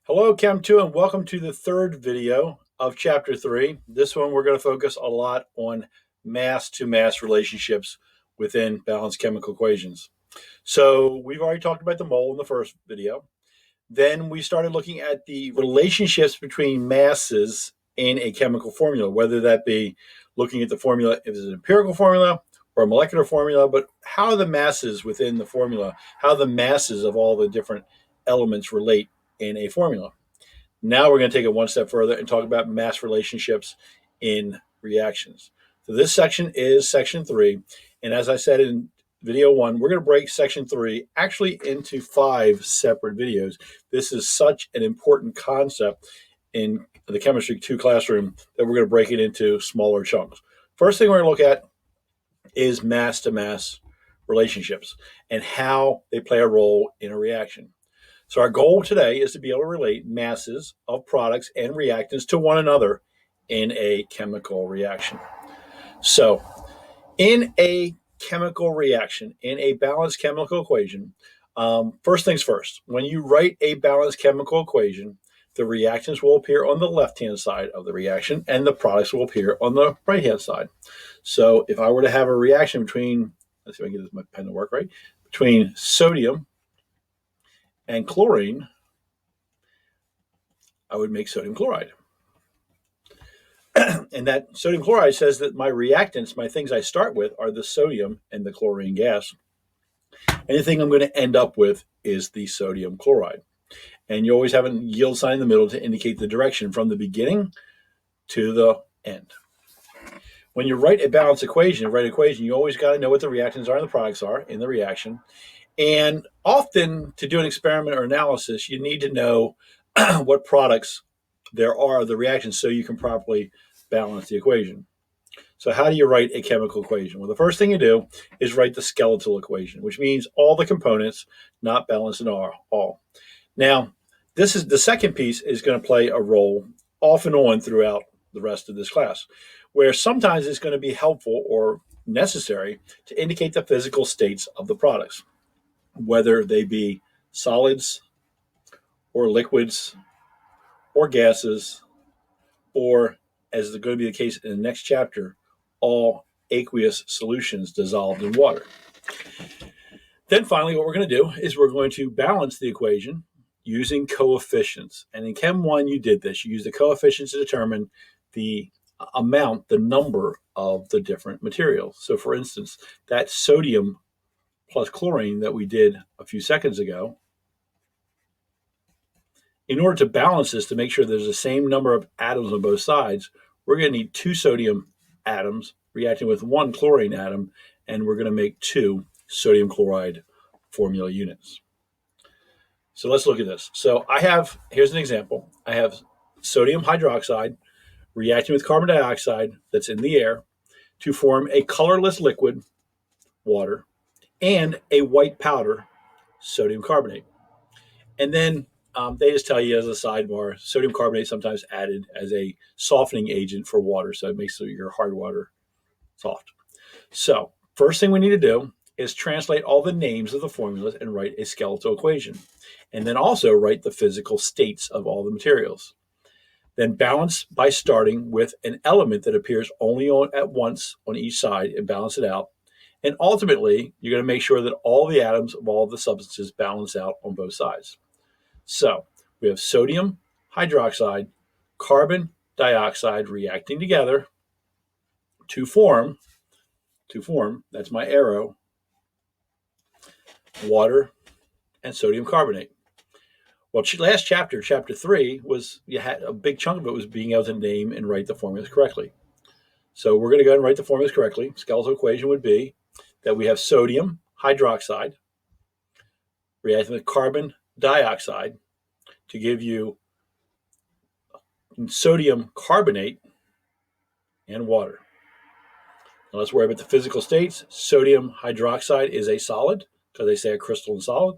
Hello, Chem 2, and welcome to the third video of Chapter 3. This one, we're going to focus a lot on mass-to-mass relationships within balanced chemical equations. So we've already talked about the mole in the first video. Then we started looking at the relationships between masses in a chemical formula, whether that be looking at the formula if it's an empirical formula or a molecular formula, but how the masses within the formula, how the masses of all the different elements relate in a formula. Now we're going to take it one step further and talk about mass relationships in reactions. So this section is section 3. And as I said in video 1, we're going to break section 3 actually into 5 separate videos. This is such an important concept in the Chemistry 2 classroom that we're going to break it into smaller chunks. First thing we're going to look at is mass-to-mass relationships and how they play a role in a reaction. So our goal today is to be able to relate masses of products and reactants to one another in a chemical reaction. So in a chemical reaction, in a balanced chemical equation, first things first, when you write a balanced chemical equation, the reactants will appear on the left-hand side of the reaction and the products will appear on the right-hand side. So if I were to have a reaction between, let's see if I can get my pen to work right, between sodium and chlorine, I would make sodium chloride. And that sodium chloride says that my reactants, my things I start with, are the sodium and the chlorine gas. Anything I'm going to end up with is the sodium chloride. And you always have a yield sign in the middle to indicate the direction from the beginning to the end. When you write a balanced equation, you always got to know what the reactants are and the products are in the reaction. And often to do an experiment or analysis, you need to know what products there are of the reactions so you can properly balance the equation. So how do you write a chemical equation? Well, the first thing you do is write the skeletal equation, which means all the components not balanced in all. Now, this is the second piece is going to play a role off and on throughout the rest of this class, where sometimes it's going to be helpful or necessary to indicate the physical states of the products, whether they be solids or liquids or gases, or, as is going to be the case in the next chapter, all aqueous solutions dissolved in water. Then finally, what we're going to do is we're going to balance the equation using coefficients. And in Chem 1, you did this. You used the coefficients to determine the amount, the number of the different materials. So for instance, that sodium plus chlorine that we did a few seconds ago, in order to balance this, to make sure there's the same number of atoms on both sides, we're going to need 2 sodium atoms reacting with 1 chlorine atom, and we're going to make 2 sodium chloride formula units. So let's look at this. So here's an example. I have sodium hydroxide reacting with carbon dioxide that's in the air to form a colorless liquid, water, and a white powder, sodium carbonate. And then they just tell you as a sidebar, sodium carbonate sometimes added as a softening agent for water, so it makes your hard water soft. So first thing we need to do is translate all the names of the formulas and write a skeletal equation. And then also write the physical states of all the materials. Then balance by starting with an element that appears only at once on each side and balance it out. And ultimately, you're going to make sure that all the atoms of all the substances balance out on both sides. So we have sodium hydroxide, carbon dioxide reacting together to form, that's my arrow, water and sodium carbonate. Well, last chapter 3, you had a big chunk of it was being able to name and write the formulas correctly. So we're going to go ahead and write the formulas correctly. Skeletal equation would be that we have sodium hydroxide reacting with carbon dioxide to give you sodium carbonate and water. Now let's worry about the physical states. Sodium hydroxide is a solid, because they say a crystalline solid.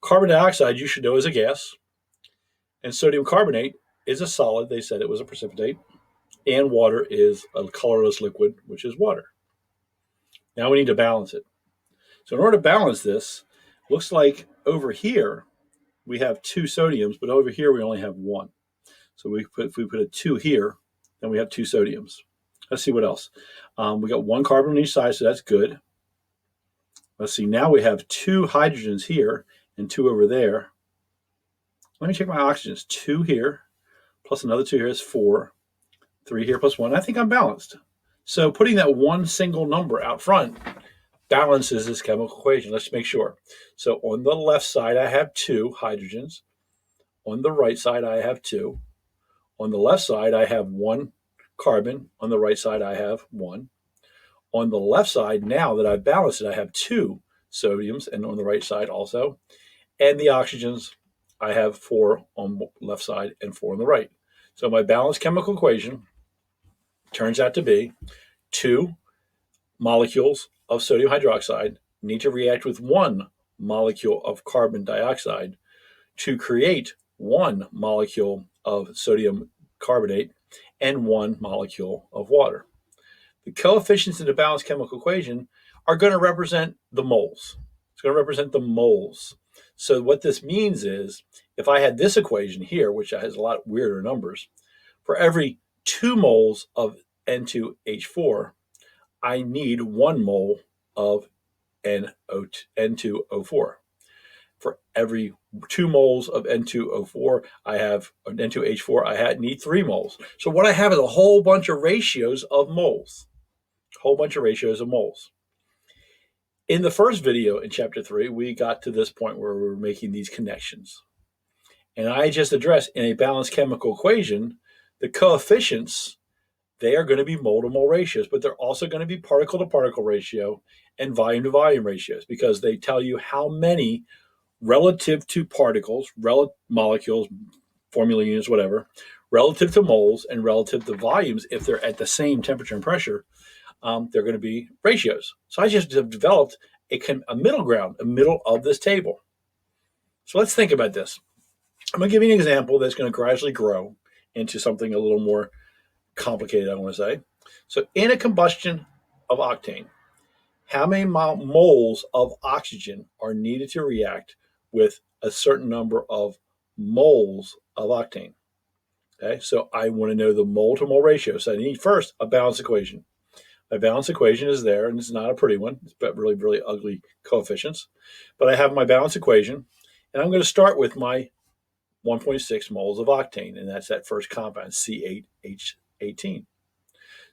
Carbon dioxide, you should know, is a gas. And sodium carbonate is a solid. They said it was a precipitate. And water is a colorless liquid, which is water. Now we need to balance it. So in order to balance this, looks like over here, we have 2 sodiums, but over here we only have 1. So if we put a 2 here, then we have 2 sodiums. Let's see what else. We got 1 carbon on each side, so that's good. Let's see, now we have 2 hydrogens here and 2 over there. Let me check my oxygens. 2 here, plus another 2 here is 4. 3 here plus 1. I think I'm balanced. So putting that one single number out front balances this chemical equation. Let's make sure. So on the left side, I have 2 hydrogens. On the right side, I have 2. On the left side, I have 1 carbon. On the right side, I have 1. On the left side, now that I've balanced it, I have 2 sodiums, and on the right side also. And the oxygens, I have 4 on the left side and 4 on the right. So my balanced chemical equation turns out to be 2 molecules of sodium hydroxide need to react with 1 molecule of carbon dioxide to create 1 molecule of sodium carbonate and 1 molecule of water. The coefficients in the balanced chemical equation are going to represent the moles. It's going to represent the moles. So what this means is, if I had this equation here, which has a lot weirder numbers, for every 2 moles of N2H4, I need 1 mole of N2O4. For every 2 moles of N2O4, N2H4, I need 3 moles. So what I have is a whole bunch of ratios of moles. In the first video in chapter 3, we got to this point where we were making these connections. And I just addressed in a balanced chemical equation, the coefficients, they are going to be mole-to-mole ratios, but they're also going to be particle-to-particle ratio and volume-to-volume ratios, because they tell you how many relative to particles, molecules, formula units, whatever, relative to moles and relative to volumes, if they're at the same temperature and pressure, they're going to be ratios. So I just have developed a middle ground, a middle of this table. So let's think about this. I'm going to give you an example that's going to gradually grow into something a little more complicated, I want to say. So in a combustion of octane, how many moles of oxygen are needed to react with a certain number of moles of octane? Okay, so I want to know the mole-to-mole ratio. So I need first a balanced equation. My balanced equation is there, and it's not a pretty one. It's got really, really ugly coefficients. But I have my balanced equation, and I'm going to start with my 1.6 moles of octane, and that's that first compound, C8H18.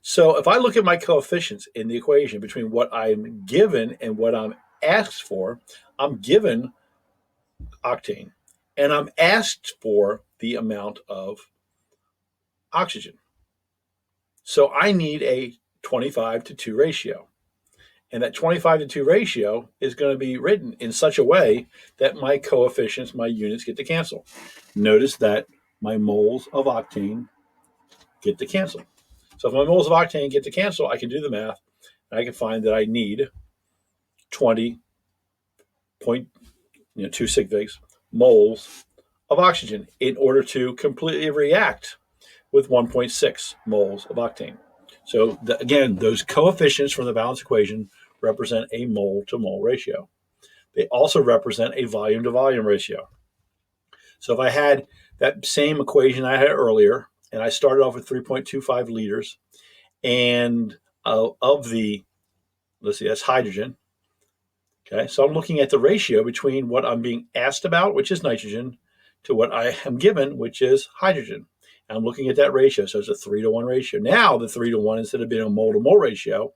So if I look at my coefficients in the equation between what I'm given and what I'm asked for, I'm given octane, and I'm asked for the amount of oxygen. So I need a 25-to-2 ratio. And that 25-to-2 ratio is going to be written in such a way that my coefficients, my units, get to cancel. Notice that my moles of octane get to cancel. So if my moles of octane get to cancel, I can do the math, and I can find that I need 20.2 sig figs moles of oxygen in order to completely react with 1.6 moles of octane. So again, those coefficients from the balanced equation represent a mole-to-mole ratio. They also represent a volume-to-volume ratio. So if I had that same equation I had earlier, and I started off with 3.25 liters, and of the, let's see, that's hydrogen. Okay, so I'm looking at the ratio between what I'm being asked about, which is nitrogen, to what I am given, which is hydrogen. And I'm looking at that ratio, so it's a 3-to-1 ratio. Now the 3-to-1, instead of being a mole-to-mole ratio,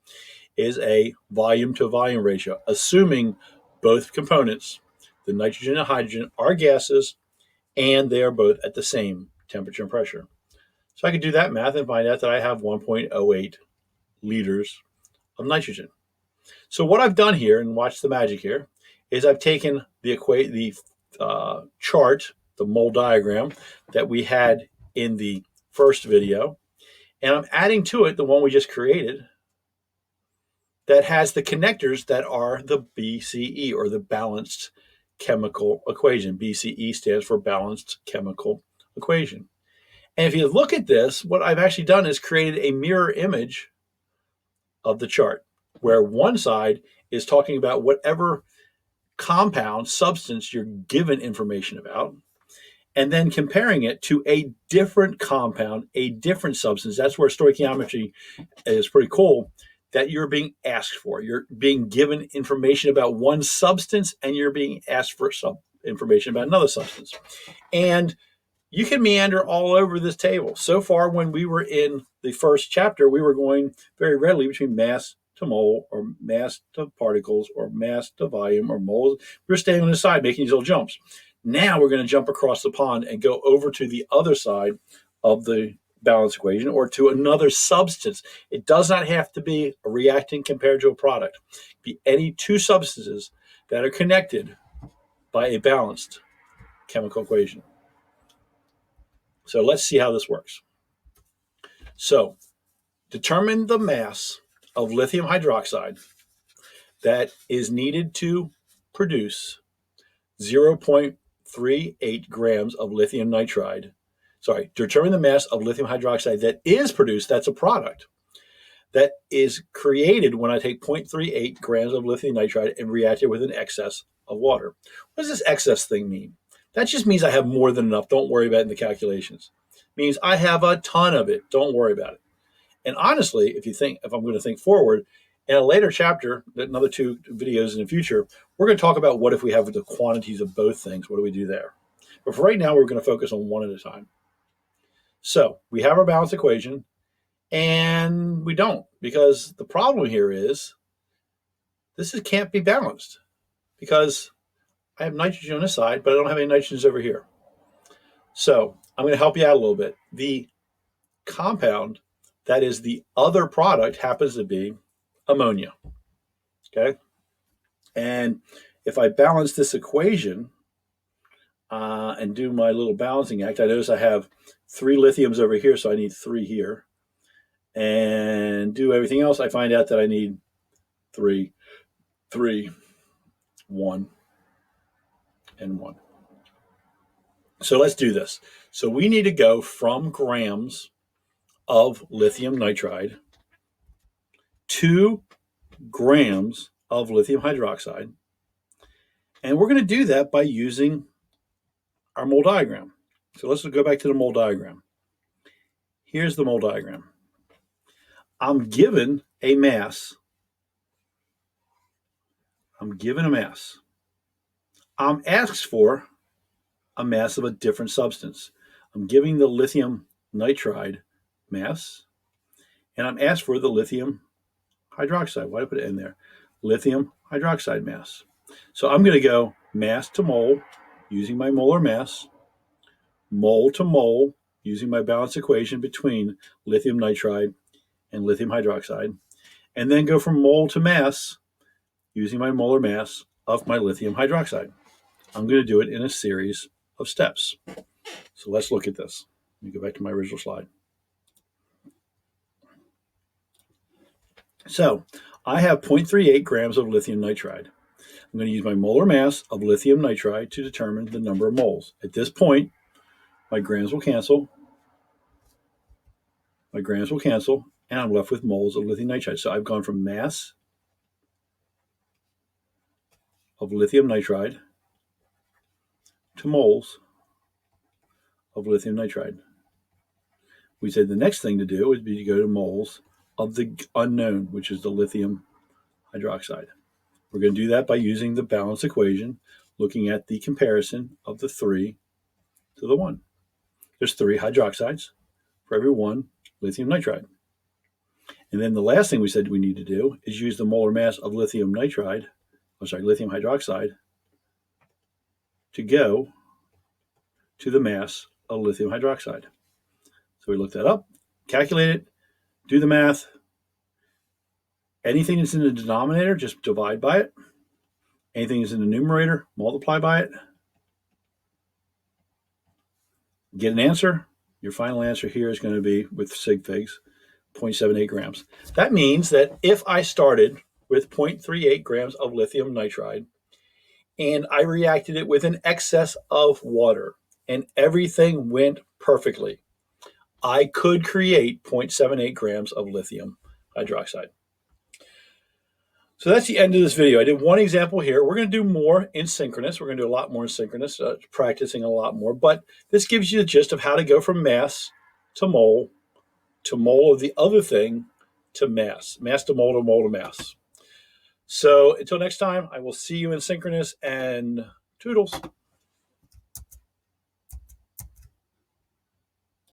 is a volume-to-volume ratio, assuming both components, the nitrogen and hydrogen, are gases, and they are both at the same temperature and pressure. So I can do that math and find out that I have 1.08 liters of nitrogen. So what I've done here, and watch the magic here, is I've taken the chart, the mole diagram that we had in the first video, and I'm adding to it the one we just created that has the connectors that are the BCE, or the balanced chemical equation. BCE stands for balanced chemical equation. And if you look at this, what I've actually done is created a mirror image of the chart, where one side is talking about whatever compound, substance you're given information about, and then comparing it to a different compound, a different substance. That's where stoichiometry is pretty cool, that you're being asked for. You're being given information about one substance and you're being asked for some information about another substance. And you can meander all over this table. So far, when we were in the first chapter, we were going very readily between mass to mole, or mass to particles, or mass to volume, or moles. We were staying on the side, making these little jumps. Now we're going to jump across the pond and go over to the other side of the balance equation, or to another substance. It does not have to be a reactant compared to a product. It can be any two substances that are connected by a balanced chemical equation. So let's see how this works. So determine the mass of lithium hydroxide that is needed to produce 0.38 grams of lithium nitride. Sorry, determine the mass of lithium hydroxide that is produced, that's a product, that is created when I take 0.38 grams of lithium nitride and react it with an excess of water. What does this excess thing mean? That just means I have more than enough. Don't worry about it in the calculations. It means I have a ton of it. Don't worry about it. And honestly, if I'm going to think forward, in a later chapter, another 2 videos in the future, we're going to talk about what if we have the quantities of both things. What do we do there? But for right now, we're going to focus on one at a time. So we have our balance equation, and we don't, because the problem here is can't be balanced, because I have nitrogen on this side, but I don't have any nitrogens over here. So I'm going to help you out a little bit. The compound that is the other product happens to be ammonia. Okay. And if I balance this equation and do my little balancing act, I notice I have 3 lithiums over here, so I need 3 here. And do everything else, I find out that I need 3, 3, 1, and 1. So let's do this. So we need to go from grams of lithium nitride to grams of lithium hydroxide. And we're going to do that by using our mole diagram. So let's go back to the mole diagram. Here's the mole diagram. I'm given a mass. I'm asked for a mass of a different substance. I'm giving the lithium nitride mass, and I'm asked for the lithium hydroxide. Why did I put it in there? Lithium hydroxide mass. So I'm going to go mass to mole using my molar mass, mole to mole using my balance equation between lithium nitride and lithium hydroxide, and then go from mole to mass using my molar mass of my lithium hydroxide. I'm going to do it in a series of steps. So let's look at this. Let me go back to my original slide. So I have 0.38 grams of lithium nitride. I'm going to use my molar mass of lithium nitride to determine the number of moles. At this point, my grams will cancel. And I'm left with moles of lithium nitride. So I've gone from mass of lithium nitride to moles of lithium nitride. We said the next thing to do would be to go to moles of the unknown, which is the lithium hydroxide. We're going to do that by using the balance equation, looking at the comparison of the 3 to the 1. There's 3 hydroxides for every 1 lithium nitride. And then the last thing we said we need to do is use the molar mass of lithium hydroxide to go to the mass of lithium hydroxide. So we look that up, calculate it, do the math. Anything that's in the denominator, just divide by it. Anything that's in the numerator, multiply by it. Get an answer. Your final answer here is going to be, with sig figs, 0.78 grams. That means that if I started with 0.38 grams of lithium nitride and I reacted it with an excess of water and everything went perfectly, I could create 0.78 grams of lithium hydroxide. So that's the end of this video. I did one example here. We're going to do more in synchronous. We're going to do a lot more in synchronous, practicing a lot more. But this gives you the gist of how to go from mass to mole of the other thing to mass to mole to mass. So until next time, I will see you in synchronous, and toodles.